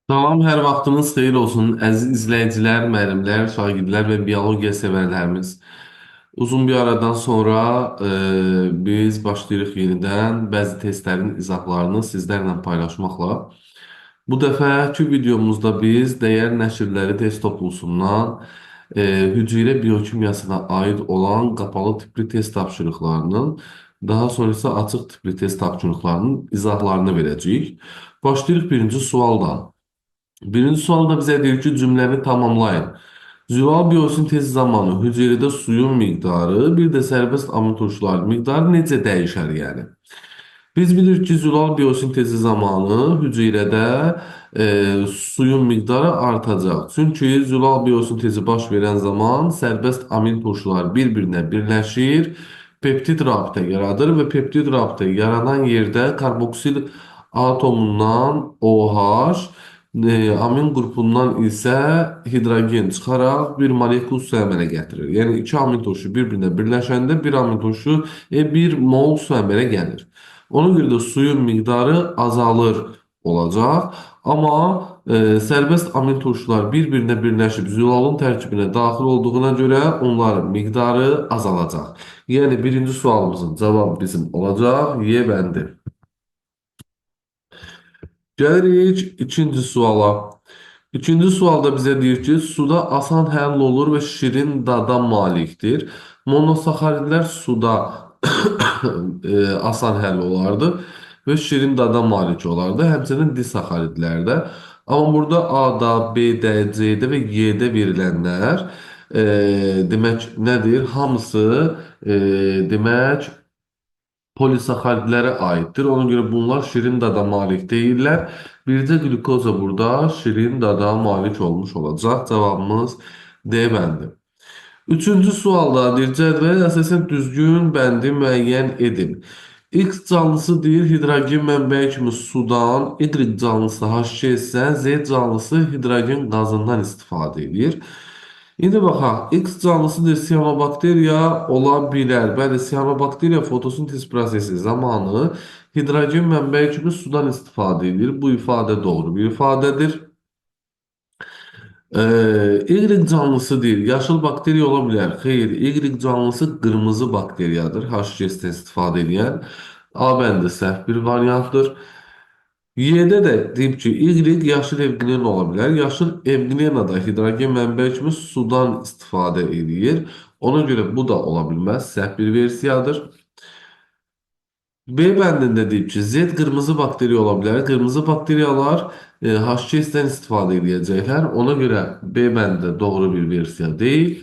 Salam, hər vaxtınız xeyir olsun, əziz izləyicilər, müəllimlər, şagirdlər və biologiya sevərlərimiz. Uzun bir aradan sonra biz başlayırıq yenidən bəzi testlərin izahlarını sizlərlə paylaşmaqla. Bu dəfəki videomuzda biz dəyər nəşrləri test toplusundan hüceyrə biokimyasına aid olan qapalı tipli test tapşırıqlarının, daha sonra isə açıq tipli test tapşırıqlarının izahlarını verəcəyik. Başlayırıq birinci sualdan. Birinci sualda bizə deyir ki, cümləni tamamlayın. Zülal biosintezi zamanı hüceyrədə suyun miqdarı, bir də sərbəst amino turşuların miqdarı necə dəyişər yəni? Biz bilirik ki, zülal biosintezi zamanı hüceyrədə suyun miqdarı artacaq. Çünki zülal biosintezi baş verən zaman sərbəst amin turşular bir-birinə birləşir, peptid rabitə yaradır və peptid rabitə yaranan yerdə karboksil atomundan OH, amin qrupundan isə hidrogen çıxaraq bir molekul su əmələ gətirir. Yəni iki amin turşu bir-birinə birləşəndə bir amin turşu 1 mol su əmələ gəlir. Ona görə də suyun miqdarı azalır olacaq. Amma sərbəst amin turşular bir-birinə birləşib zülalın tərkibinə daxil olduğuna görə onların miqdarı azalacaq. Yəni birinci sualımızın cavabı bizim olacaq Y bəndi. Gəlirik ikinci suala. İkinci sualda bizə deyir ki, suda asan həll olur və şirin dada malikdir. Monosaxaridlər suda asan həll olardı və şirin dada malik olardı. Həmçinin disaxaridlərdə. Amma burada A-da, B-də, C-də və Y-də verilənlər demək nədir? Hamısı demək polisaxaridlərə aiddir. Ona görə bunlar şirin dada malik deyirlər. Bircə glukoza burada şirin dada malik olmuş olacaq. Cavabımız D bəndi. Üçüncü sualda deyir, cədvələ əsasən düzgün bəndi müəyyən edin. X canlısı deyir, hidrogen mənbəyi kimi sudan, Y canlısı H2 isə Z canlısı hidrogen qazından istifadə edir. İndi baxaq, X canlısıdır, siyanobakteriya ola bilər. Bəli, siyanobakteriya fotosintez prosesi zamanı hidrogen mənbəyi kimi sudan istifadə edir. Bu ifadə doğru bir ifadədir. Y canlısı deyil, yaşıl bakteriya ola bilər. Xeyr, Y canlısı qırmızı bakteriyadır. H2S-dən istifadə edən. A bəndə səhv bir variantdır. Y-də də deyib ki, Y yaşıl evqilin ola bilər. Yaşıl evqilina da hidrogen mənbəyi kimi sudan istifadə edir. Ona görə bu da ola bilməz. Səhv bir versiyadır. B bəndində deyib ki, Z qırmızı bakteriya ola bilər. Qırmızı bakteriyalar H2S-dən istifadə edəcəklər. Ona görə B bəndi doğru bir versiya deyil.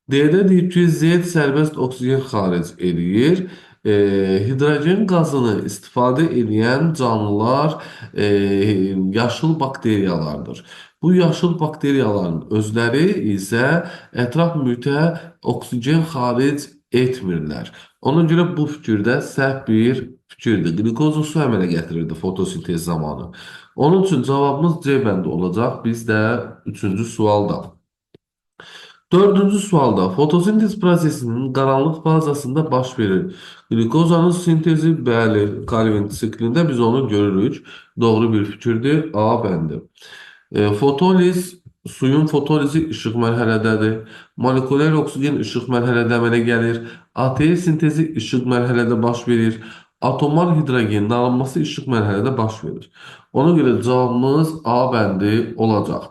D-də deyib ki, Z sərbəst oksigen xaric edir. Hidrogen qazını istifadə edən canlılar yaşıl bakteriyalardır. Bu yaşıl bakteriyaların özləri isə ətraf mühitə oksigen xaric etmirlər. Ona görə bu fikirdə səhv bir fikirdir. Glikozu su əmələ gətirirdi fotosintez zamanı. Onun üçün cavabımız C bəndi olacaq. Biz də üçüncü sualda. Dördüncü sualda fotosintez prosesinin qaranlıq fazasında baş verir. Glikozanın sintezi, bəli, Calvin siklində biz onu görürük. Doğru bir fikirdir. A bəndi. Fotoliz, suyun fotolizi işıq mərhələdədir. Molekulyar oksigen işıq mərhələdə əmələ gəlir. ATE sintezi işıq mərhələdə baş verir. Atomar hidrogenin alınması işıq mərhələdə baş verir. Ona görə cavabımız A bəndi olacaq.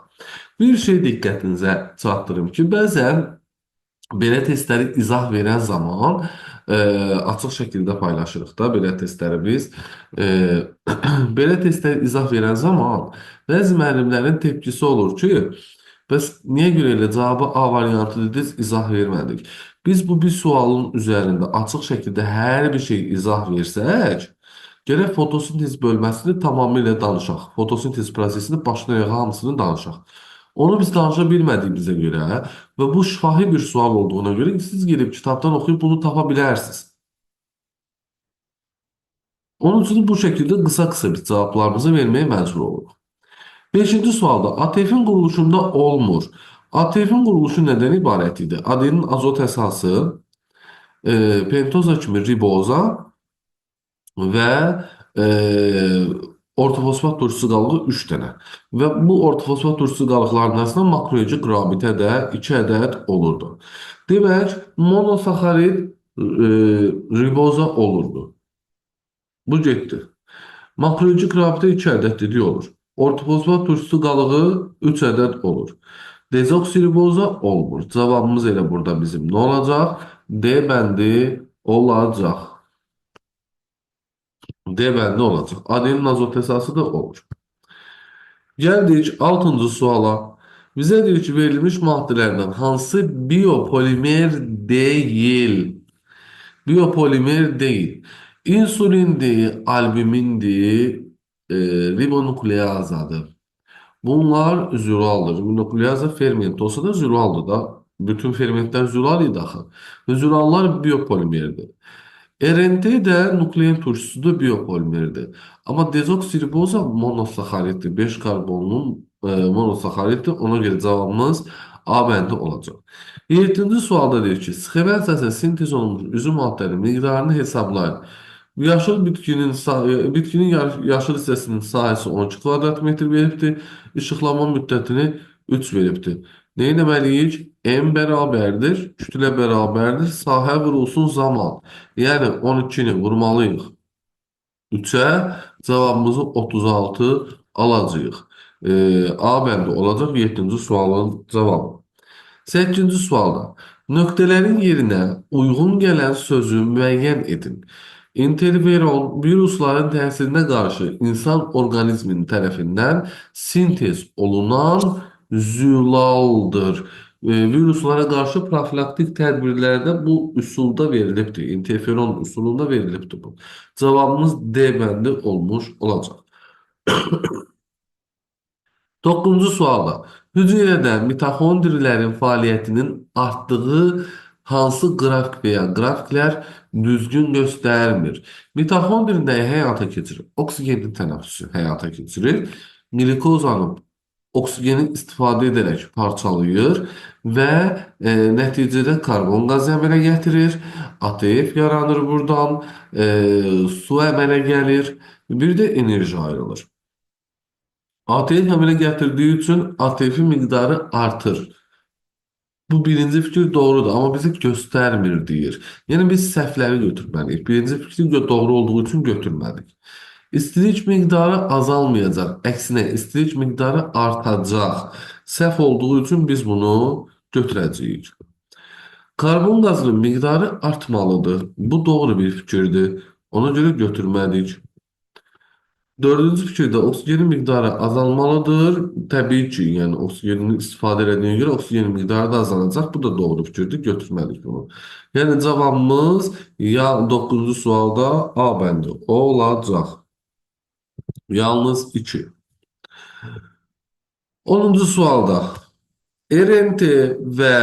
Bir şey diqqətinizə çatdırım ki, bəzən belə testləri izah verən zaman açıq şəkildə paylaşırıq da belə testləri biz. E, belə testləri izah verən zaman bəzi müəllimlərin tepkisi olur ki, bəs niyə görə elə cavabı A variantı dediniz, izah vermədik. Biz bu bir sualın üzərində açıq şəkildə hər bir şey izah versək, gərək fotosintez bölməsini tamamilə danışaq. Fotosintez prosesini başına ayağa hamısını danışaq. Onu biz danışa bilmədiyimizə görə və bu şifahi bir sual olduğuna görə siz gedib kitabdan oxuyub bunu tapa bilərsiniz. Onun üçün bu şəkildə qısa-qısa biz cavablarımızı verməyə məcbur oluruq. Beşinci sualda ATF-in quruluşunda olmur. ATF-in quruluşu nədən ibarət idi? Adenin azot əsası, pentoza kimi riboza və Ortofosfat turşusu qalığı 3 dənə. Və bu ortofosfat turşusu qalıqlarının arasında makroelektrik rabitə də 2 ədəd olurdu. Demək, monosaxarid riboza olurdu. Bu getdi. Makroelektrik rabitə 2 ədəd dedik olur. Ortofosfat turşusu qalığı 3 ədəd olur. Dezoksiriboza olmur. Cavabımız elə burada bizim nə olacaq? D bəndi olacaq. D bəndi olacaq. Adenin azot əsası da olur. Gəldik 6-cı suala. Bizə deyir ki, verilmiş maddələrdən hansı biopolimer deyil? Biopolimer değil. İnsulindir, albumindir, ribonukleazadır. Bunlar züraldır. Ribonukleaza ferment olsa da züraldır da. Bütün fermentler züral idi axı. Zürallar biopolimerdir. RNT də nuklein turşusudur, biopolimerdir. Amma dezoksiriboza monosaxariddir. 5 karbonlu monosaxariddir. Ona görə cavabımız A bəndi olacaq. 7-ci sualda deyir ki, sxemə əsasında sintez olunmuş üzüm maddələrinin miqdarını hesablayın. Yaşıl bitkinin yaşıl hissəsinin sahəsi 12 kvadrat metr veribdir. İşıqlanma müddətini 3 veribdir. Nə etməliyik? M bərabərdir, kütlə bərabərdir, sahə vurulsun zaman. Yəni 12-ni vurmalıyıq 3-ə, cavabımızı 36 alacağıq. A bəndi olacaq 7-ci sualın cavabı. 8-ci sualda nöqtələrin yerinə uyğun gələn sözü müəyyən edin. İnterferon virusların təsirinə qarşı insan orqanizminin tərəfindən sintez olunan zülaldır. Viruslara qarşı profilaktik tədbirlərdə bu üsulda verilibdir. İnterferon üsulunda verilibdir bu. Cavabımız D bəndi olmuş olacaq. 9-cu sualda hüceyrədə mitoxondrilərin fəaliyyətinin artdığı hansı qrafik veya qrafiklər düzgün göstərmir? Mitoxondri nəyi həyata keçirir? Oksigenin tənəffüsü həyata keçirir. Glikozanı oksigeni istifadə edərək parçalayır və nəticədə karbon qazı əmələ gətirir. ATF yaranır buradan, su əmələ gəlir. Bir də enerji ayrılır. ATF əmələ gətirdiyi üçün ATF-in miqdarı artır. Bu birinci fikir doğrudur, amma bizi göstərmir deyir. Yəni biz səhvləri götürməliyik. Birinci fikir doğru olduğu üçün götürmədik. İstilik miqdarı azalmayacaq. Əksinə, istilik miqdarı artacaq. Səhv olduğu üçün biz bunu götürəcəyik. Karbon qazının miqdarı artmalıdır. Bu doğru bir fikirdir. Ona görə götürmədik. Dördüncü fikirdə oksigenin miqdarı azalmalıdır. Təbii ki, yəni oksigenin istifadə edildiğine görə oksigenin miqdarı da azalacaq. Bu da doğru fikirdir. Götürmədik bunu. Yəni cavabımız ya 9-cu sualda A bəndi olacaq. Yalnız 2. 10-cu sualda RNT və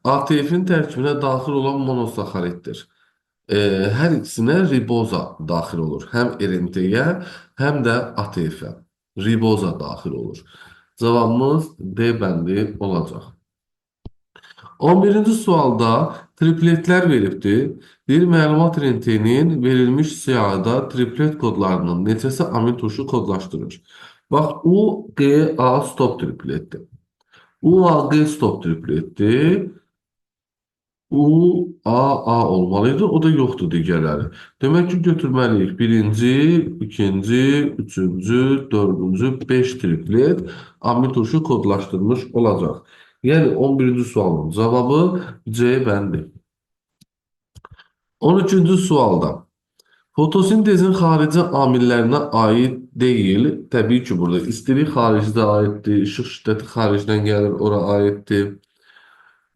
ATF-in tərkibinə daxil olan monosaxariddir. Hər ikisinə riboza daxil olur. Həm RNT-yə, həm də ATF-ə. Riboza daxil olur. Cavabımız D bəndi olacaq. 11-ci sualda tripletlər veribdir. Bir məlumat RNT-nin verilmiş siyahıda triplet kodlarının neçəsi amin turşu kodlaşdırır? Bax, U, G, A stop tripletdir. U, A, G stop tripletdir. U, A olmalıydı. O da yoxdur digərləri. Demək ki, götürməliyik. Birinci, ikinci, üçüncü, dördüncü, 5 triplet amin turşu kodlaşdırmış olacaq. Yəni 11-ci sualın cavabı C bəndi. 13-cü sualda fotosintezin xarici amillərinə aid deyil. Təbii ki, burada istilik xaricdə aiddir, işıq şiddəti xaricdən gəlir, ora aiddir.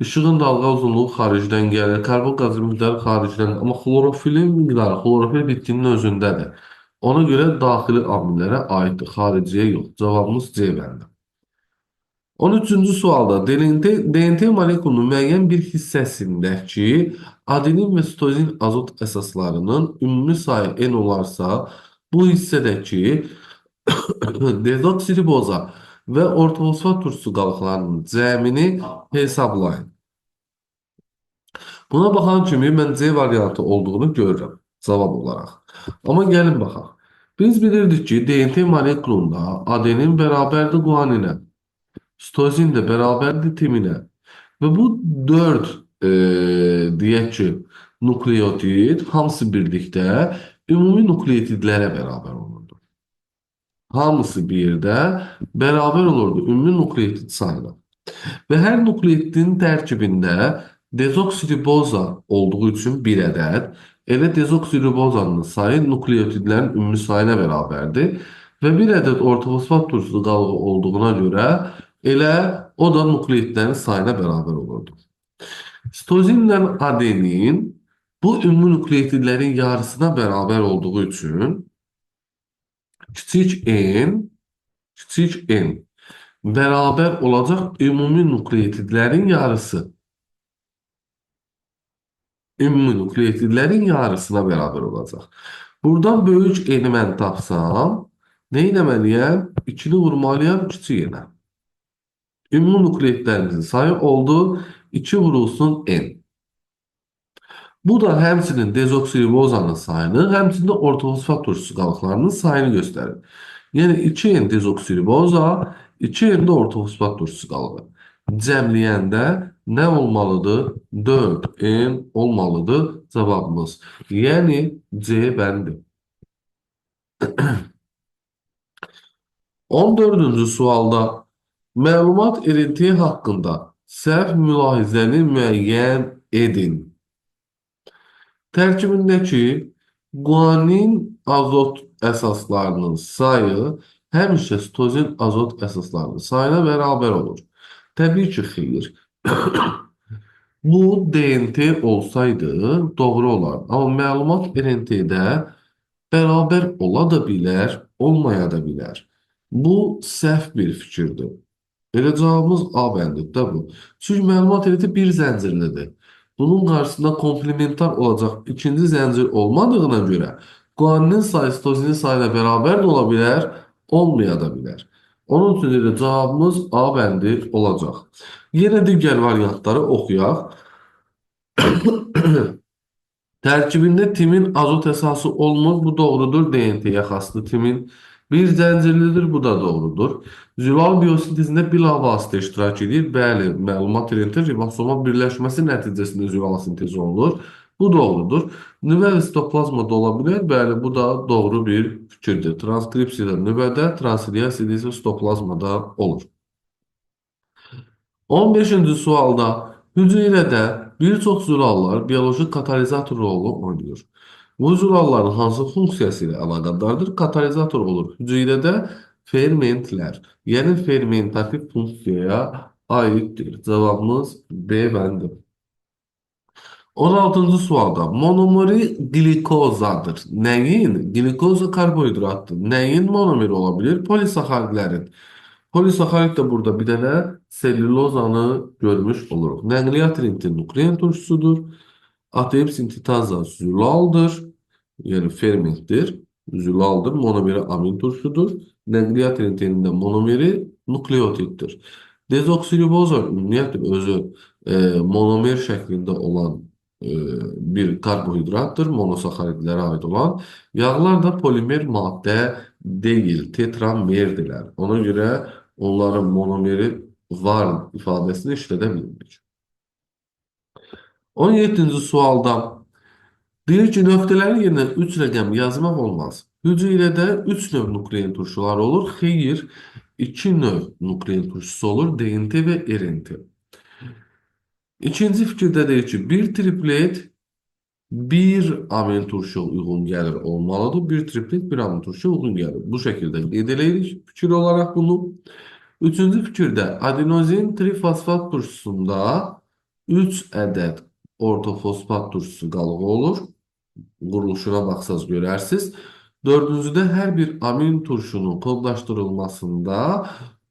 Işığın dalğa uzunluğu xaricdən gəlir, karbon qazı miqdarı xaricdən, amma xlorofilin miqdarı, xlorofil bitkinin özündədir. Ona görə daxili amillərə aiddir, xariciyə yox. Cavabımız C bəndi. 13-cü sualda DNT molekulunun müəyyən bir hissəsindəki adenin və sitozin azot əsaslarının ümumi sayı N olarsa, bu hissədəki dezoksiriboza və ortofosfat turşusu qalıqlarının cəmini hesablayın. Buna baxan kimi mən C variantı olduğunu görürəm cavab olaraq. Amma gəlin baxaq. Biz bilirdik ki DNT molekulunda adenin bərabərdir guaninə, sitozin də bərabərdir timinə. Və bu 4 deyək ki, nukleotid hamısı birlikdə ümumi nukleotidlərə bərabər olurdu. Hamısı bir yerdə bərabər olurdu ümumi nukleotid sayına. Və hər nukleotin tərkibində dezoksiriboza olduğu üçün bir ədəd, elə dezoksiribozanın sayı nukleotidlərin ümumi sayına bərabərdir və bir ədəd ortofosfat turşusu qalığı olduğuna görə elə o da nukleotidlərin sayına bərabər olurdu. Sitozinlə adenin bu ümumi nukleotidlərin yarısına bərabər olduğu üçün kiçik n bərabər olacaq ümumi nukleotidlərin yarısı. Ümumi nukleotidlərin yarısına bərabər olacaq. Buradan böyük n-i mən tapsam, nə etməliyəm? 2-ni vurmalıyam kiçik n-ə. Ümumi nukleotidlərimizin sayı oldu 2 vurulsun n. Bu da həmçinin dezoksiribozanın sayını, həmçinin də ortofosfat turşusu qalıqlarının sayını göstərir. Yəni 2N dezoksiriboza, 2N də ortofosfat turşusu qalığı. Cəmləyəndə nə olmalıdır? 4N olmalıdır cavabımız. Yəni C bəndi. 14-cü sualda məlumat irinti haqqında səhv mülahizəni müəyyən edin. Tərkibindəki guanin azot əsaslarının sayı həmişə sitozin azot əsaslarının sayına bərabər olur. Təbii ki, xeyr. Bu DNT olsaydı doğru olar. Amma məlumat RNT-də bərabər ola da bilər, olmaya da bilər. Bu səhv bir fikirdir. Elə cavabımız A bəndidir bu. Çünki məlumat RNT bir zəncirlidir. Bunun qarşısında komplementar olacaq ikinci zəncir olmadığına görə guaninin sayı sitozinin sayına bərabər də ola bilər, olmaya da bilər. Onun üçün də cavabımız A bəndi olacaq. Yenə digər variantları oxuyaq. Tərkibində timin azot əsası olmur. Bu doğrudur. DNT-yə xasdır timin. Bir zəncirlidir. Bu da doğrudur. Zülal biosintezində bilavasitə iştirak edir. Bəli, məlumat irinti ribosoma birləşməsi nəticəsində zülal sintezi olunur. Bu doğrudur. Nüvə və sitoplazmada ola bilər. Bəli, bu da doğru bir fikirdir. Transkripsiyada nüvədə, transliyasiyada isə sitoplazmada olur. 15-ci sualda hüceyrədə bir çox zülallar bioloji katalizator rolu oynayır. Bu zülalların hansı funksiyası ilə əlaqədardır? Katalizator olur. Hüceyrədə fermentlər, yəni fermentativ funksiyaya aiddir. Cavabımız B bəndi. 16-cı sualda monomeri glikozadır. Nəyin? Glikoza karbohidratdır. Nəyin monomeri ola bilir? Polisaxaridlərin. Polisaxarid də burada bir dənə sellulozanı görmüş oluruq. Nəqliyyat renti nuklein turşusudur. ATP sintitaza zülaldır. Yəni fermentdir. Zülaldır. Monomeri amin turşusudur. Nəqliyyat rentinin də monomeri nukleotiddir. Dezoksiriboza ümumiyyətlə özü monomer şəklində olan bir karbohidratdır, monosaxaridlərə aid olan. Yağlar da polimer maddə deyil, tetramerdirlər. Ona görə onların monomeri var ifadəsini işlədə bilmirik. 17-ci sualda deyir ki, nöqtələrin yerinə 3 rəqəm yazmaq olmaz. Hüceyrədə 3 növ nuklein turşuları olur. Xeyr, 2 növ nuklein turşusu olur. DNT və RNT. İkinci fikirdə deyir ki, bir triplet bir amin turşuya uyğun gəlir olmalıdır. Bir triplet bir amin turşuya uyğun gəlir. Bu şəkildə qeyd edirik fikir olaraq bunu. Üçüncü fikirdə adenozin trifosfat turşusunda 3 ədəd ortofosfat turşusu qalığı olur. Quruluşuna baxsaz görərsiniz. Dördüncüdə hər bir amin turşunun kodlaşdırılmasında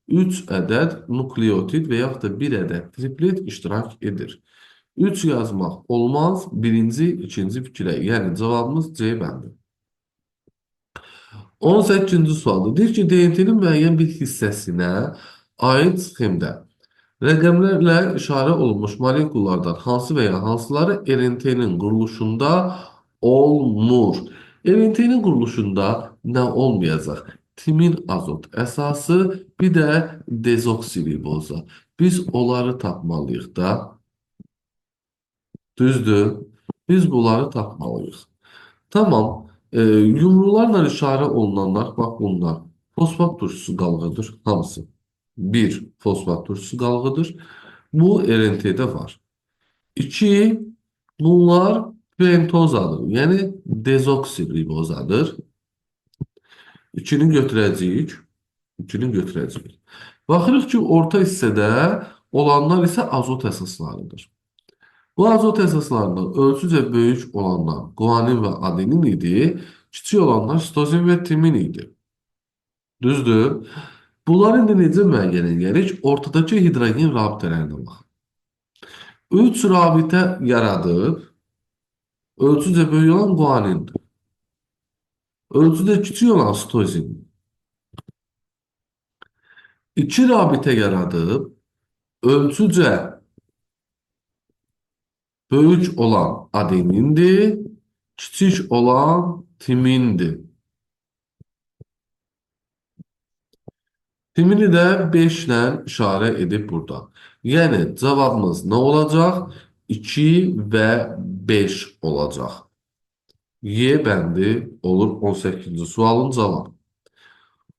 3 ədəd nukleotid və yaxud da 1 ədəd triplet iştirak edir. 3 yazmaq olmaz. Birinci, ikinci fikirə. Yəni cavabımız C bəndi. 18-ci sualda deyir ki, DNT-nin müəyyən bir hissəsinə aid sxemdə rəqəmlərlə işarə olunmuş molekullardan hansı və ya hansıları RNT-nin quruluşunda olmur? RNT-nin quruluşunda nə olmayacaq? Timin azot əsası, bir də dezoksiriboza. Biz onları tapmalıyıq da. Düzdür? Biz bunları tapmalıyıq. Tamam. Yumrularla işarə olunanlar, bax bunlar. Fosfat turşusu qalğıdır. Hamısı. Bir, fosfat turşusu qalğıdır. Bu RNT-də var. İki, bunlar pentozadır. Yəni dezoksiribozadır. İkini götürəcəyik. İkini götürəcəyik. Baxırıq ki, orta hissədə olanlar isə azot əsaslarıdır. Bu azot əsaslarından ölçücə böyük olanlar guanin və adenin idi, kiçik olanlar sitozin və timin idi. Düzdür? Bunları indi necə müəyyən edirik? Ortadakı hidrogen rabitələrinə bax. 3 rabitə yaradıb, ölçücə böyük olan guanindir. Ölçüdə kiçik olan sitozin. 2 rabitə yaradıb, ölçücə böyük olan adenindir, kiçik olan timindir. Timini də 5 ilə işarə edib burada. Yəni cavabımız nə olacaq? 2 və 5 olacaq. Y bəndi olur 18-ci sualın cavabı.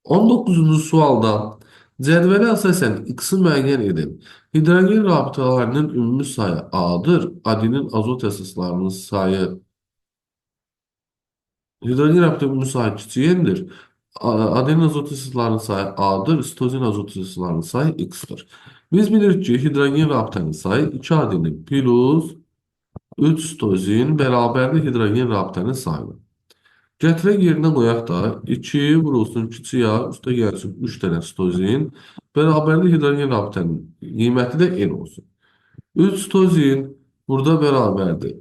19-cu sualda cədvələ əsasən x-i müəyyən edin. Hidrogen rabitələrinin ümumi sayı A-dır. Adenin azot əsaslarının sayı hidrogen rabitələrinin ümumi sayı kiçik n-dir. Adenin azot əsaslarının sayı A-dır. Sitozin azot əsaslarının sayı x-dir. Biz bilirik ki, hidrogen rabitənin sayı 2 adenin plus 3 sitozin bərabərli hidrogen rabitənin sayıdır. Gətirək yerinə qoyaq da 2 vurulsun kiçik A, üstə gəlsin 3 dənə sitozin. Bərabərli hidrogen rabitənin qiyməti də n olsun. 3 sitozin burada bərabərdir.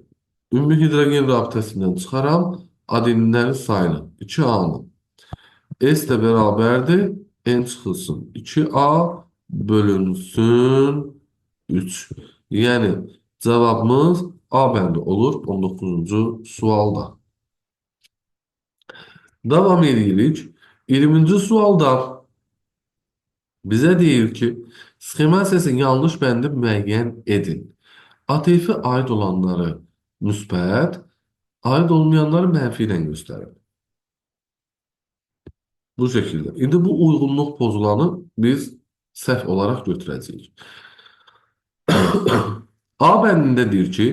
Ümumi hidrogen rabitəsindən çıxaram adeninlərin sayını 2A-nı. S də bərabərdir. N çıxılsın 2A bölünsün 3. Yəni cavabımız A bəndi olur 19-cu sualda. Devam edirik. 20-ci sualda bizə deyir ki, sxema səsin yanlış bəndi müəyyən edin. ATF-ə aid olanları müsbət, aid olmayanları mənfi ilə göstərin. Bu şəkildə. İndi bu uyğunluq pozulanı biz səhv olaraq götürəcəyik. A bəndində deyir ki,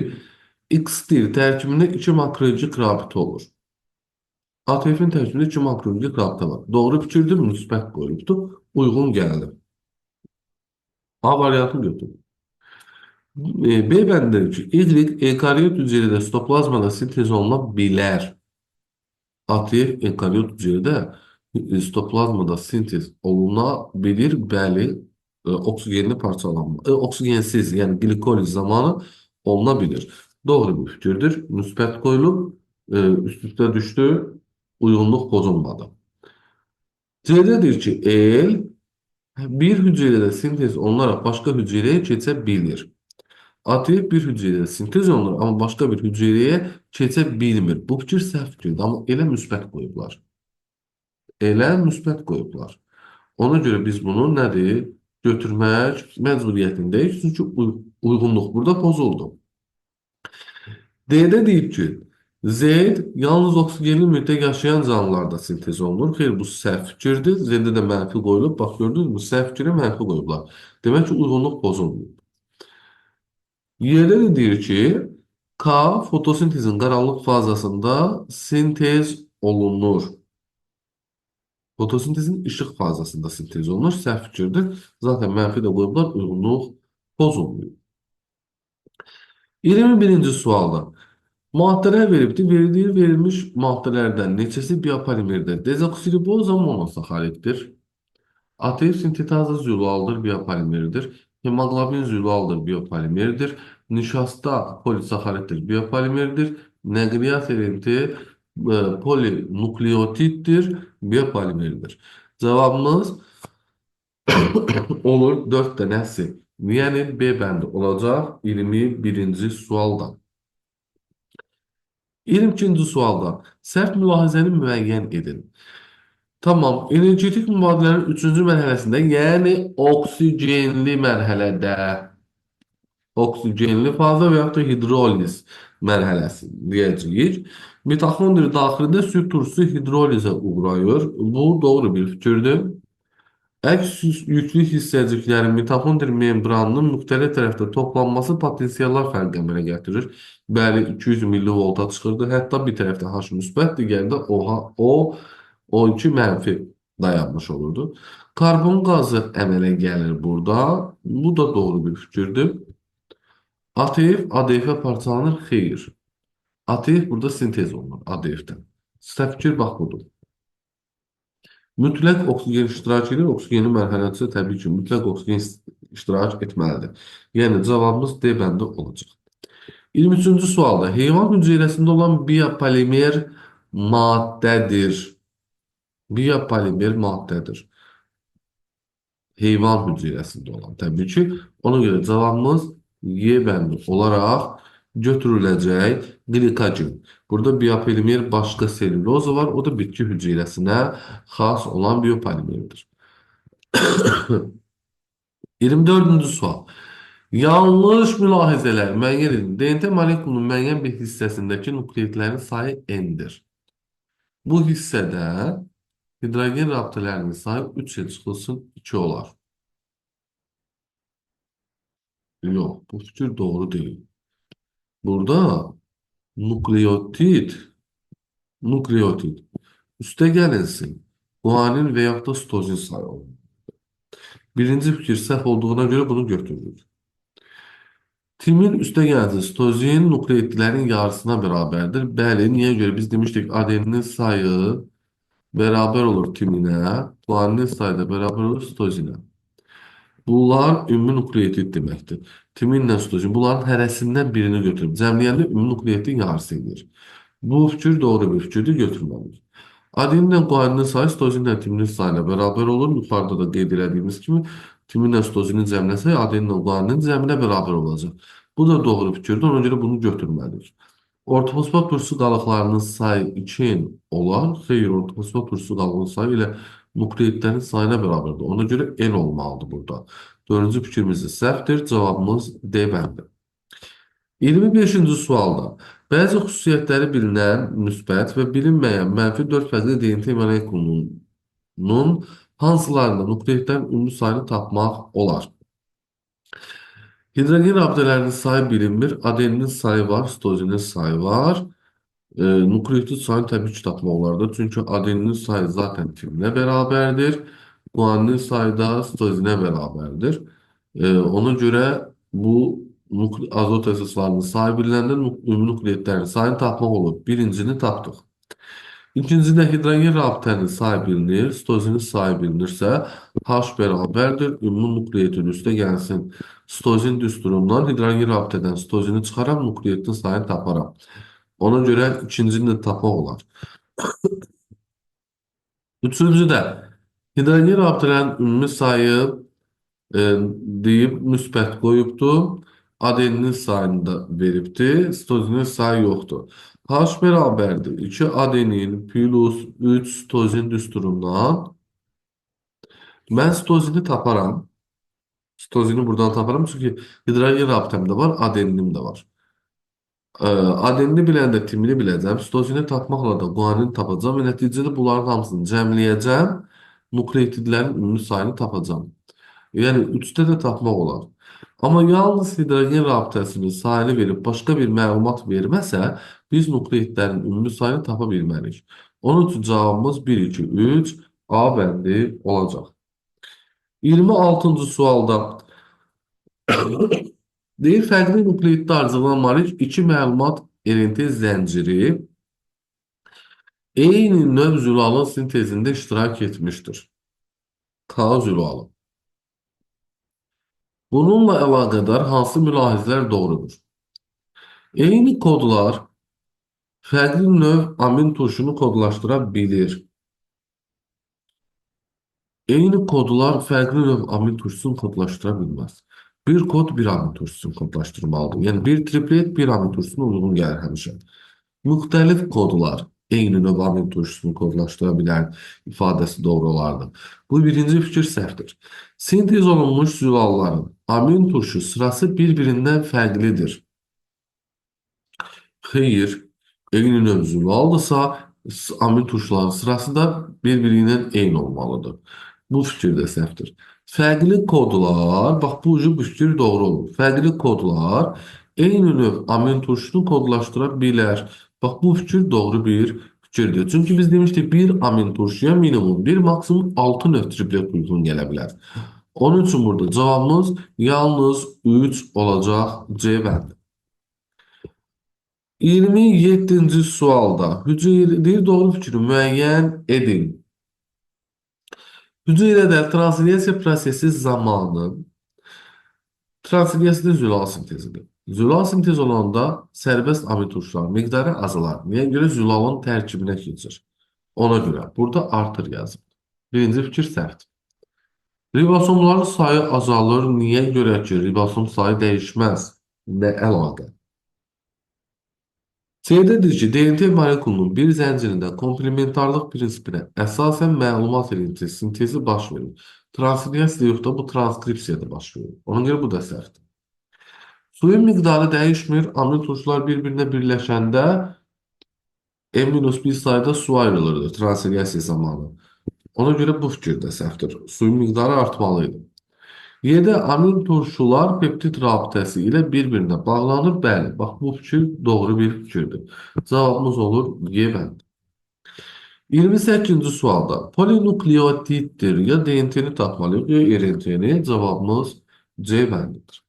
X-dir tərkibində 2 makroelektrik rabitə olur. ATF-in tərkibində 2 makroelektrik rabitə var. Doğru fikirdir, müsbət qoyulubdur, uyğun gəldi. A variantını götürün. B bəndində deyir ki, Y ekariot hüceyrədə sitoplazmada sintez oluna bilər. ATF ekariot hüceyrədə sitoplazmada sintez oluna bilir, bəli, oksigenli parçalanma, oksigensiz, yəni glikoliz zamanı oluna bilir. Doğru bir fikirdir. Müsbət qoyulub, üst-üstə düşdü, uyğunluq pozulmadı. C'də ki, el bir hüceyrədə sintez olunaraq başqa hüceyrəyə keçə bilir. ATF bir hüceyrədə sintez olunur, amma başqa bir hüceyrəyə keçə bilmir. Bu fikir səhv fikirdir, amma elə müsbət qoyublar. Elə müsbət qoyublar. Ona görə biz bunu nədir? Götürmək məcburiyyətindəyik. Çünki uyğunluq burada pozuldu. D'də deyib ki, Z yalnız oksigenli mühitdə yaşayan canlılarda sintez olunur. Xeyr, bu səhv fikirdir. Z-də də mənfi qoyulub. Bax, gördünüz mü? Səhv fikirə mənfi qoyublar. Demək ki, uyğunluq pozulmuyor. Y'də də deyir ki, K fotosintezin qaranlıq fazasında sintez olunur. Fotosintezin işıq fazasında sintez olunur. Səhv fikirdir. Zaten mənfi də qoyublar, uyğunluq pozulmuyor. 21-ci sualda maddələr veribdir. Verilmiş maddələrdən neçəsi biopolimerdir? Dezoksiriboza monosaxariddir. ATF sintetazı zülaldır, biopolimerdir. Hemoglobin zülaldır, biopolimerdir. Nişasta polisaxariddir, biopolimerdir. Nəqliyyat elementi polinukleotiddir, biopolimerdir. Cavabımız olur 4 dənəsi. Yəni B bəndi olacaq 21-ci sualda. 22-ci sualda səhv mülahizəni müəyyən edin. Tamam, energetik mübadilələrin üçüncü mərhələsində, yəni oksigenli mərhələdə, oksigenli fazə və yaxud da hidroliz mərhələsi deyəcəyik. Mitoxondri daxilində süd turşusu hidrolizə uğrayır. Bu doğru bir fikirdir. Əks yüklü hissəciklərin mitoxondri membranının müxtəlif tərəfdə toplanması potensiallar fərqi əmələ gətirir. Bəli, 200 millivolta çıxırdı. Hətta bir tərəfdə H müsbət, digərində O2 mənfi dayanmış olurdu. Karbon qazı əmələ gəlir burada. Bu da doğru bir fikirdir. ATF ADF-ə parçalanır. Xeyr. ATF burada sintez olunur ADF-dən. Sizə fikir bax budur. Mütləq oksigen iştirak edir. Oksigenin mərhələsi təbii ki, mütləq oksigen iştirak etməlidir. Yəni cavabımız D bəndi olacaq. 23-cü sualda heyvan hüceyrəsində olan biopolimer maddədir. Biopolimer maddədir. Heyvan hüceyrəsində olan təbii ki. Ona görə cavabımız Y bəndi olaraq götürüləcək glikogen. Burada biopolimer başqa selüloza var. O da bitki hüceyrəsinə xas olan biopolimerdir. 24-cü sual. Yanlış mülahizələr müəyyən edin. DNT molekulunun müəyyən bir hissəsindəki nukleidlərin sayı n-dir. Bu hissədə hidrogen rabitələrinin sayı 3 çıxılsın 2 olar. Yox, bu fikir doğru deyil. Burada nukleotid üstə gəlinsin. Guanin və yaxud da stozin sayı olur. Birinci fikir səhv olduğuna görə bunu götürürük. Timin üstə gəlsin. Stozin nukleotidlərin yarısına bərabərdir. Bəli, niyə görə? Biz demişdik adeninin sayı bərabər olur timinə. Guaninin sayı da bərabər olur stozinə. Bunlar ümumi nukleotid deməkdir. Timinlə stozin. Bunların hərəsindən birini götürüb. Cəmləyəndə ümumi nukleotidin yarısı edir. Bu fikir doğru bir fikirdir, götürməliyik. Adeninlə guaninin sayı stozinlə timinin sayına bərabər olur. Yuxarıda da qeyd etdiyimiz kimi timinlə stozinin cəmləsə adeninlə guaninin cəminə bərabər olacaq. Bu da doğru fikirdir, ona görə bunu götürməliyik. Ortofosfat turşusu qalıqlarının sayı 2 olar. Xeyr, ortofosfat turşusu qalığının sayı ilə nukleidlərin sayına bərabərdir. Ona görə n olmalıdır burada. Dördüncü fikrimiz də səhvdir. Cavabımız D bəndi. 25-ci sualda bəzi xüsusiyyətləri bilinən müsbət və bilinməyən mənfi 4 fərqli DNT molekulunun hansılarında nukleidlərin ümumi sayını tapmaq olar? Hidrogen rabitələrinin sayı bilinmir. Adeninin sayı var, stozinin sayı var. Nukleotid sayını təbii ki tapmaq olardı. Çünki adeninin sayı zaten timinə bərabərdir. Guaninin sayı da stozinə bərabərdir. Ona görə bu azot əsaslarının sayı bililəndə ümumi nukleidlərin sayını tapmaq olur. Birincini tapdıq. İkincində hidrogen rabitənin sayı bilinir, stozinin sayı bilinirsə H bərabərdir. Ümumi nukleidin üstə gəlsin. Stozin düsturundan hidrogen rabitədən stozini çıxaram, nukleidin sayını taparam. Ona görə ikincini də tapmaq olar. Üçüncü də hidrogen rabitələrin ümumi sayı deyib müsbət qoyubdur. Adeninin sayını da veribdir. Stozinin sayı yoxdur. H bərabərdir. 2 adenin plus 3 stozin düsturundan. Mən stozini taparam. Stozini buradan taparam. Çünki hidrogen rabitəmdə var, adeninim də var. Adenini biləndə timini biləcəm. Stozini tapmaqla da guanini tapacam və nəticədə bunların hamısını cəmləyəcəm. Nukleotidlərin ümumi sayını tapacam. Yəni 3-də də tapmaq olar. Amma yalnız hidrogen rabitəsinin sayını verib başqa bir məlumat verməsə, biz nukleidlərin ümumi sayını tapa bilmərik. Onun üçün cavabımız 1, 2, 3 A bəndi olacaq. 26-cı sualda deyir, fərqli nukleiddə arzulan malik 2 məlumat RNT zənciri eyni növ zülalın sintezində iştirak etmişdir. K zülalı. Bununla əlaqədar hansı mülahizələr doğrudur? Eyni kodlar fərqli növ amin turşunu kodlaşdıra bilir. Eyni kodlar fərqli növ amin turşusunu kodlaşdıra bilməz. Bir kod bir amin turşusunu kodlaşdırmalıdır. Yəni bir triplet bir amin turşusuna uyğun gəlir həmişə. Müxtəlif kodlar eyni növ amin turşusunu kodlaşdıra bilən ifadəsi doğru olardı. Bu birinci fikir səhvdir. Sintez olunmuş zülalların amin turşu sırası bir-birindən fərqlidir. Xeyr, eyni növ zülaldısa amin tuşların sırası da bir-biriyle eyni olmalıdır. Bu fikir də səhvdir. Fərqli kodlar, bax bu ucu bu fikir doğru olur. Fərqli kodlar eyni növ amin tuşunu kodlaşdıra bilər. Bax bu fikir doğru bir fikirdir. Çünki biz demişdik bir amin tuşuya minimum bir maksimum 6 növ triplet uyğun gələ bilər. Onun üçün burada cavabımız yalnız 3 olacaq C bəndi. 27-ci sualda hüceyrədir doğru fikri müəyyən edin. Hüceyrədə translasiya prosesi zamanı translasiya zülal sintezidir. Zülal sintez olanda sərbəst amin turşuları miqdarı azalar. Niyə görə zülalın tərkibinə keçir? Ona görə burada artır yazılır. Birinci fikir səhvdir. Ribosomların sayı azalır. Niyə görə ki, ribosom sayı dəyişməz? Nə əlaqə? C'dedir ki, DNT molekulunun bir zəncirində komplementarlıq prinsipinə əsasən məlumat elintisi sintezi baş verir. Transkripsiya yox da bu transkripsiyada baş verir. Ona görə bu da səhvdir. Suyun miqdarı dəyişmir. Amin turşular bir-birinə birləşəndə N-1 sayda su ayrılırdı transkripsiya zamanı. Ona görə bu fikir də səhvdir. Suyun miqdarı artmalıydı. Y'də amin turşular peptid rabitəsi ilə bir-birinə bağlanır. Bəli, bax bu fikir doğru bir fikirdir. Cavabımız olur Y bəndi. 28-ci sualda polinukleotiddir ya DNT-ni tapmalıyıq ya RNT-ni. Cavabımız C bəndidir.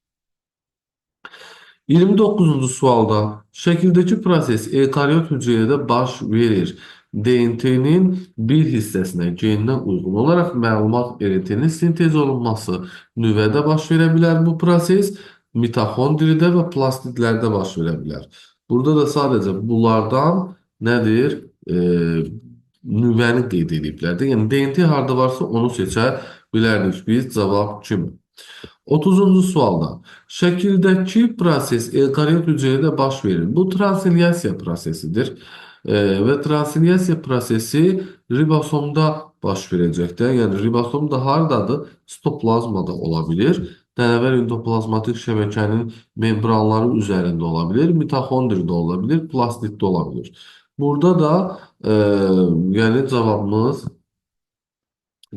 29-cu sualda şəkildəki proses eukaryot hüceyrədə baş verir. DNT-nin bir hissəsinə gendən uyğun olaraq məlumat RNT-nin sintez olunması nüvədə baş verə bilər. Bu proses mitoxondridə və plastidlərdə baş verə bilər. Burada da sadəcə bunlardan nədir? Nüvəni qeyd ediblər. Yəni DNT harda varsa onu seçə bilərdik biz. Cavab kimi. 30-cu sualda şəkildəki proses eukaryot hüceyrədə baş verir. Bu transilyasiya prosesidir. Və transilyasiya prosesi ribosomda baş verəcəkdir. Yəni ribosom da hardadır? Sitoplazmada ola bilir. Dənəvər endoplazmatik şəbəkənin membranları üzərində ola bilir. Mitoxondrida ola bilir. Plastiddə ola bilir. Burada da yəni cavabımız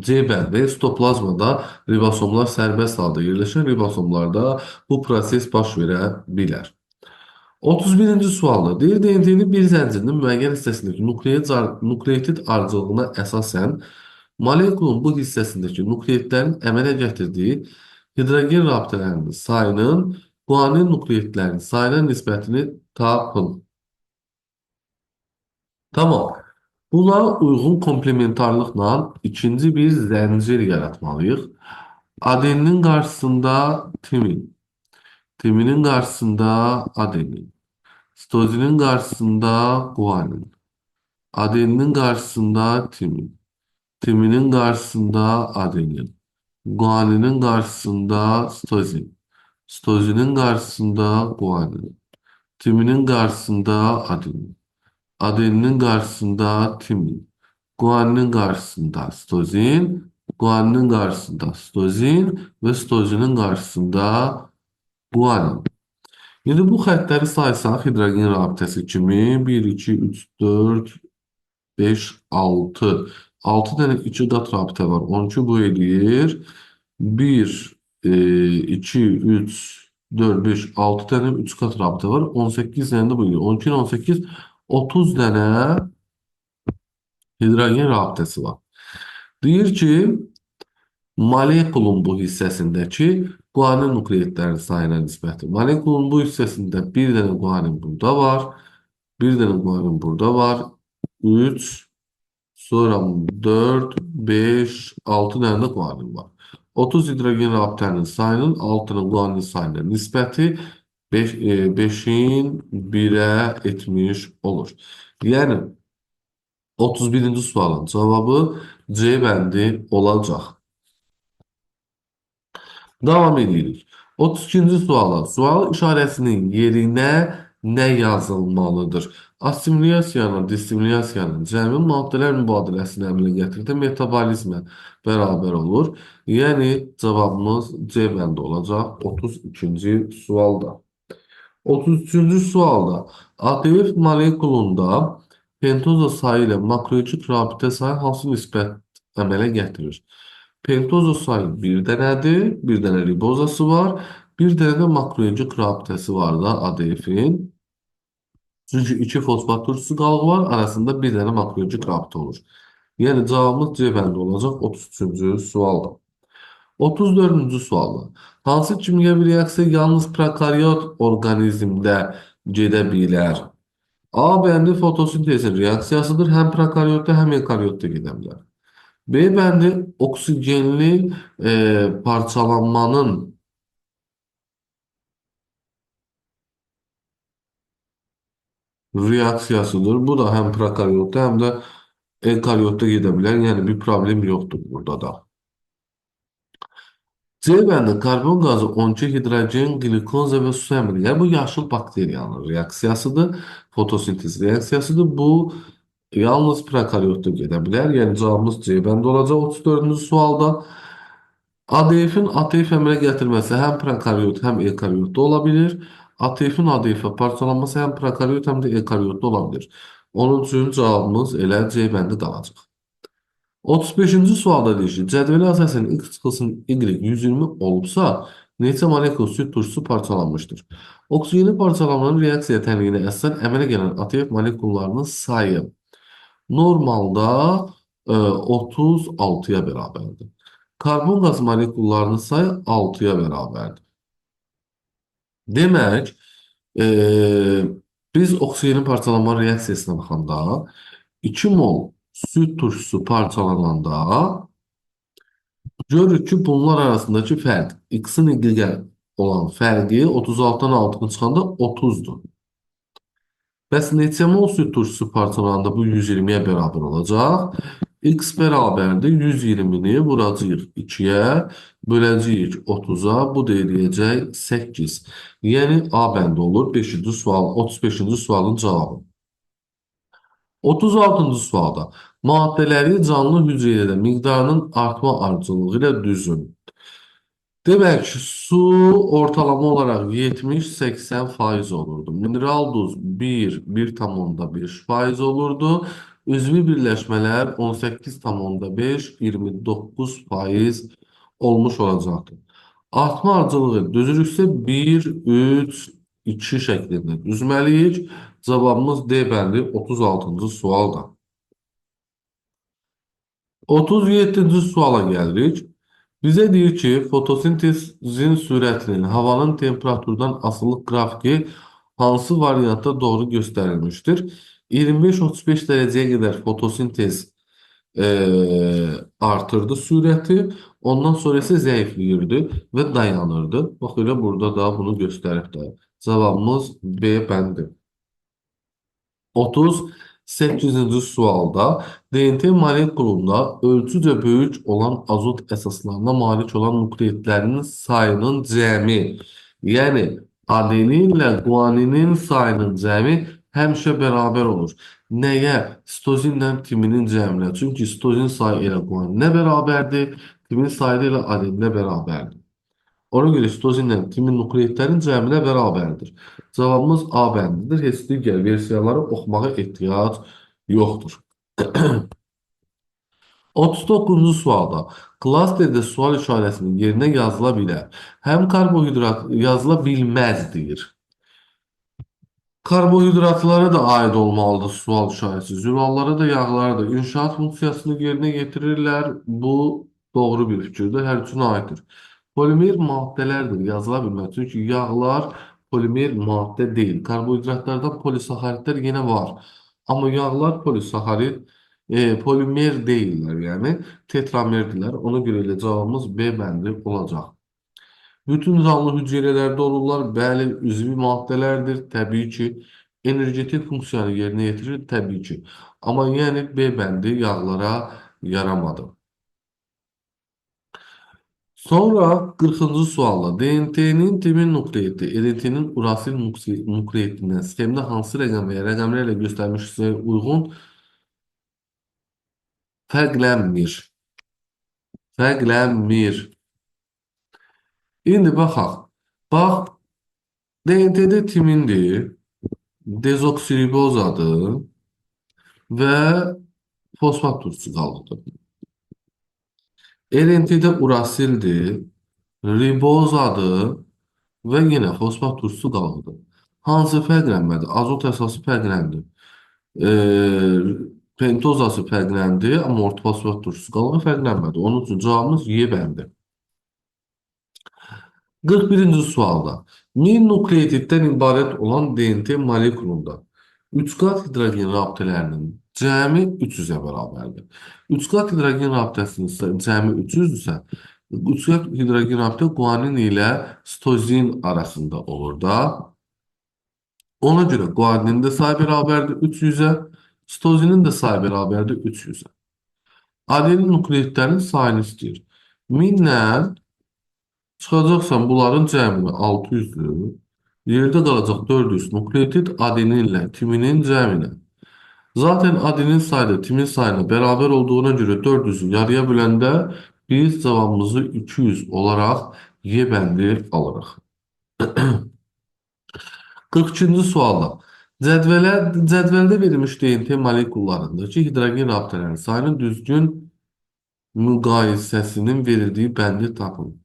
C bəndi. Sitoplazmada ribosomlar sərbəst halda yerləşən ribosomlarda bu proses baş verə bilər. 31-ci sualda deyir, DNT-nin bir zəncirinin müəyyən hissəsindəki nukleotid arıcılığına əsasən molekulun bu hissəsindəki nukleotidlərin əmələ gətirdiyi hidrogen rabitələrinin sayının guanin nukleotidlərinin sayına nisbətini tapın. Tamam. Buna uyğun komplementarlıqla ikinci bir zəncir yaratmalıyıq. Adeninin qarşısında timin. Timinin qarşısında adenin. Sitozinin qarşısında guanin. Adeninin qarşısında timin. Timinin qarşısında adenin. Guaninin qarşısında sitozin. Sitozinin qarşısında guanin. Timinin qarşısında adenin. Adeninin qarşısında timin. Guaninin qarşısında sitozin. Guaninin qarşısında sitozin və sitozinin qarşısında guanin. İndi bu xəttləri saysaq hidrogen rabitəsi kimi 1, 2, 3, 4, 5, 6. 6 dənə 2 qat rabitə var. 12 bu eləyir. 1, 2, 3, 4, 5, 6 dənə 3 qat rabitə var. 18 dənə də bu eləyir. 12, 18, 30 dənə hidrogen rabitəsi var. Deyir ki, molekulun bu hissəsindəki guanin nukleotidlərin sayına nisbəti. Molekulun bu hissəsində bir dənə guanin burada var. Bir dənə guanin burada var. 3, sonra 4, 5, 6 dənə də guanin var. 30 hidrogen rabitənin sayının 6-nın guanin sayına nisbəti 5-in 1-ə etmiş olur. Yəni 31-ci sualın cavabı C bəndi olacaq. Davam edirik. 32-ci suala. Sual işarəsinin yerinə nə yazılmalıdır? Assimilyasiyanın, dissimilasiyanın cəmi maddələr mübadiləsini əmələ gətirdi, metabolizmə bərabər olur. Yəni cavabımız C bəndə olacaq 32-ci sualda. 33-cü sualda ATF molekulunda pentoza sayı ilə makroçik rabitə sayı hansı nisbət əmələ gətirir? Pentoza sayı bir dənədir, bir dənə ribozası var, bir dənə də makroçik rabitəsi var da ADF-in. Çünki iki fosfat turşusu qalığı var, arasında bir dənə makroçik rabitə olur. Yəni cavabımız C bəndə olacaq 33-cü sualda. 34-cü sualda. Hansı kimyəvi reaksiya yalnız prokaryot orqanizmdə gedə bilər? A bəndi fotosintezin reaksiyasıdır. Həm prokaryotda, həm eukaryotda gedə bilər. B bəndi oksigenli parçalanmanın reaksiyasıdır. Bu da həm prokaryotda, həm də eukaryotda gedə bilər. Yəni bir problem yoxdur burada da. C bəndi karbon qazı 12 hidrogen, glikoza və su əmiri. Yəni bu yaşıl bakteriyanın reaksiyasıdır, fotosintez reaksiyasıdır. Bu yalnız prokaryotda gedə bilər. Yəni cavabımız C bəndi olacaq 34-cü sualda. ADF-in ATF əmələ gətirməsi həm prokaryot, həm eukaryotda ola bilir. ATF-in ADF-ə parçalanması həm prokaryot, həm də eukaryotda ola bilir. Onun üçün cavabımız elə C bəndi qalacaq. 35-ci sualda deyir ki, cədvələ əsasən x çıxılsın y 120 olubsa, neçə molekul süd turşusu parçalanmışdır? Oksijeni parçalanmanın reaksiya tənliyinə əsasən əmələ gələn ATF molekullarının sayı normalda 36-ya bərabərdir. Karbon qaz molekullarının sayı 6-ya bərabərdir. Demək, e, biz oksijenin parçalanma reaksiyasına baxanda 2 mol süd turşusu parçalananda görürük ki, bunlar arasındakı fərq x-in y-ə olan fərqi 36-dan 6-nı çıxanda 30-dur. Bəs neçə mol süd turşusu parçalananda bu 120-yə bərabər olacaq? X bərabərdir 120-ni vuracağıq 2-yə, böləcəyik 30-a, bu da eləyəcək 8. Yəni A bəndə olur 5-ci sual, 35-ci sualın cavabı. 36-cı sualda maddələri canlı hüceyrədə miqdarının artma ardıcıllığı ilə düzün. Demək ki, su ortalama olaraq 70-80% olurdu. Mineral duz 1,5% olurdu. Üzvi birləşmələr 18,5-29% olmuş olacaqdır. Artma ardıcılığı düzülürsə 1, 3, 2 şəklində düzməliyik. Cavabımız D bəndi 36-cı sualda. 37-ci suala gəldik. Bizə deyir ki, fotosintezin sürətinin havanın temperaturdan asılı qrafiki hansı variantda doğru göstərilmişdir? 25-35 dərəcəyə qədər fotosintez artırdı sürəti, ondan sonra isə zəifləyirdi və dayanırdı. Bax, elə burada da bunu göstərib də. Cavabımız B bəndi. 38-ci sualda DNT molekulunda ölçücə böyük olan azot əsaslarına malik olan nukleotlərin sayının cəmi, yəni adeninlə guaninin sayının cəmi həmişə bərabər olur. Nəyə? Sitozinlə timinin cəminə. Çünki sitozin sayı ilə guaninə bərabərdir, timin sayı ilə adeninə bərabərdir. Ona görə sitozinlə timin nukleotlərin cəminə bərabərdir. Cavabımız A bəndidir. Heç digər versiyaları oxumağa ehtiyac yoxdur. 39-cu sualda klasterdə sual işarəsinin yerinə yazıla bilər. Həm karbohidrat yazıla bilməz deyir. Karbohidratlara da aid olmalıdır sual işarəsi. Zülallara da, yağlara da inşaat funksiyasını yerinə yetirirlər. Bu doğru bir fikirdir. Hər üçünə aiddir. Polimer maddələrdir, yazıla bilməz. Çünki yağlar polimer maddə deyil. Karbohidratlardan polisaharidlər yenə var. Amma yağlar polimer deyillər. Yəni tetramerdirlər. Ona görə elə cavabımız B bəndi olacaq. Bütün canlı hüceyrələrdə olurlar. Bəli, üzvi maddələrdir. Təbii ki, energetik funksiyanı yerinə yetirir. Təbii ki. Amma yəni B bəndi yağlara yaramadı. Sonra 40-cı sualla DNT'nin timin nukleiti, RNT'nin urasil nukleitindən sistemdə hansı rəqəm və ya rəqəmlərlə göstərmiş hissəyə uyğun fərqlənmir. Fərqlənmir. İndi baxaq. Bax, DNT'də timindir, dezoksiribozadır və fosfat turşusu qalıqdır. RNT'də urasildir, ribozadır və yenə fosfat turşusu qalıqdır. Hansı fərqlənmədi? Azot əsası fərqləndi. E, Pentozası fərqləndi, amma ortofosfat turşusu qalığı fərqlənmədi. Onun üçün cavabımız Y bəndi. 41-ci sualda min nukleotiddən ibarət olan DNT molekulunda 3 qat hidrogen rabitələrinin cəmi 300-ə bərabərdir. 3 qat hidrogen rabitəsinin cəmi 300-dürsə, 3 qat hidrogen rabitə guanin ilə sitozin arasında olur da. Ona görə guaninin də sayı bərabərdir 300-ə, sitozinin də sayı bərabərdir 300-ə. Adenin nukleotidlərin sayını istəyir. 1000-lə çıxacaqsan bunların cəmini 600-dür. Yerdə qalacaq 400 nukleotid adeninlə timinin cəminə. Zaten adenin sayı da timin sayına bərabər olduğuna görə 400-ü yarıya böləndə biz cavabımızı 200 olaraq Y bəndi alırıq. 42-ci sualda cədvəldə verilmiş DNT molekullarındakı hidrogen rabitələrinin sayının düzgün müqayisəsinin verildiyi bəndi tapın.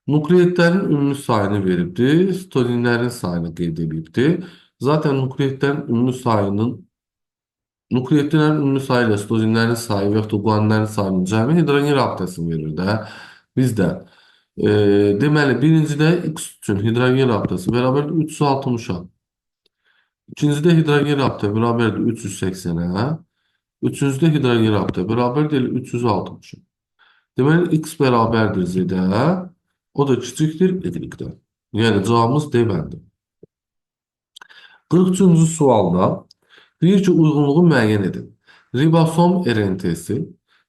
Nukleotidlərin ümumi sayını veribdir, sitozinlərin sayını qeyd edibdir. Zaten nukleotidlərin ümumi sayı ilə sitozinlərin sayı və yaxud da guaninlərin sayının cəmi hidrogen rabitəsini verir də. Biz də deməli birincidə X üçün hidrogen rabitəsi bərabərdir 360-a. İkincidə hidrogen rabitə bərabərdir 380-ə. Üçüncüdə hidrogen rabitə bərabərdir 360-a. Deməli X bərabərdir Z-də. O da küçükdür Y-də. Yəni cavabımız D bəndi. 43-cü sualda deyir ki, uyğunluğu müəyyən edin. Ribosom RNT-si,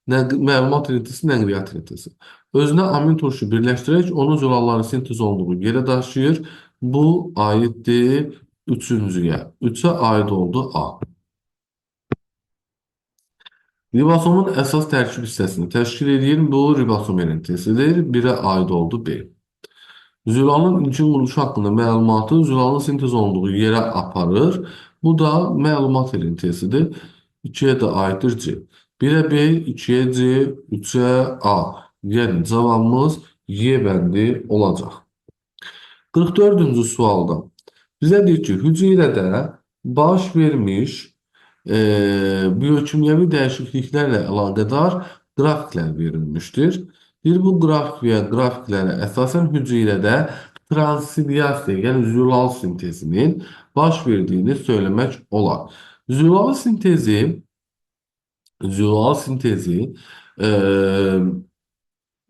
məlumat RNT-si, nəqliyyat RNT-si. Özünə amin turşu birləşdirərək onun zülalların sintez olunduğu yerə daşıyır. Bu aiddir 3-cüyə. 3-ə aid oldu A. Ribosomun əsas tərkib hissəsini təşkil edir. Bu ribosom RNT-sidir. 1-ə aid oldu B. Zülalın ilkin quruluşu haqqında məlumatı zülalın sintez olunduğu yerə aparır. Bu da məlumat RNT-sidir. 2-yə də aiddir C. 1-ə B, 2-yə C, 3-ə A. Yəni cavabımız Y bəndi olacaq. 44-cü sualda bizə deyir ki, hüceyrədə baş vermiş biyokimyəvi dəyişikliklərlə əlaqədar qrafiklər verilmişdir. Bu qrafik və ya qrafiklərə əsasən hüceyrədə transliyasiya, yəni zülal sintezinin baş verdiyini söyləmək olar. Zülal sintezi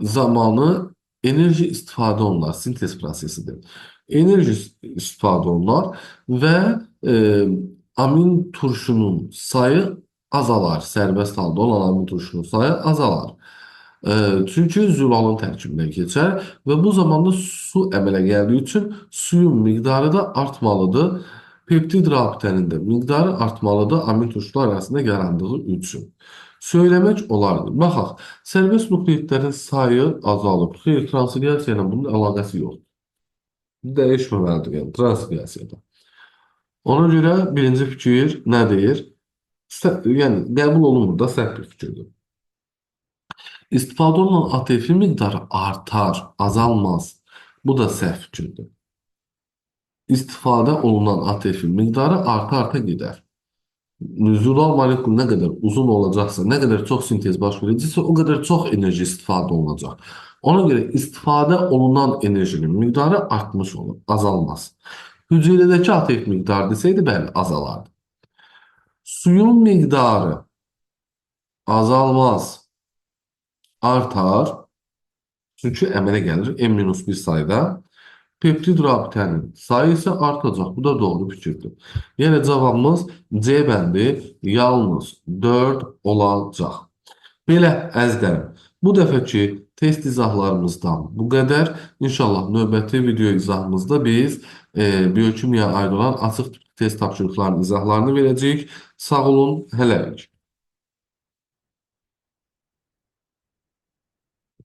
zamanı enerji istifadə olunar, sintez prosesidir. Enerji istifadə olunar və amin turşunun sayı azalar. Sərbəst halda olan amin turşunun sayı azalar. Çünki zülalın tərkibindən keçər və bu zamanda su əmələ gəldiyi üçün suyun miqdarı da artmalıdır. Peptid rabitənin də miqdarı artmalıdır amin turşular arasında yarandığı üçün. Söyləmək olardı. Baxaq, sərbəst nukleotidlərin sayı azalıb. Xeyr, transliyasiya ilə bunun əlaqəsi yoxdur. Dəyişməməlidir, yəni transliyasiyada. Ona görə birinci fikir nə deyir? Yəni, qəbul olunmur da səhv bir fikirdir. İstifadə olunan ATF miqdarı artar, azalmaz. Bu da səhv fikirdir. İstifadə olunan ATF miqdarı arta-arta gedər. Zülal molekul nə qədər uzun olacaqsa, nə qədər çox sintez baş verəcəksə, o qədər çox enerji istifadə olunacaq. Ona görə istifadə olunan enerjinin miqdarı artmış olur, azalmaz. Hüceyrədəki ATF miqdarı desəydi, bəli, azalardı. Suyun miqdarı azalmaz, artar. Çünki əmələ gəlir M-1 sayda. Peptid rabitənin sayı isə artacaq. Bu da doğru fikirdir. Yəni cavabımız C bəndi yalnız 4 olacaq. Belə əzizlərim, Bu dəfəki test izahlarımızdan bu qədər. İnşallah növbəti video izahımızda biz biyokimiyaya aid olan açıq test tapşırıqlarının izahlarını verəcəyik. Sağ olun, hələlik.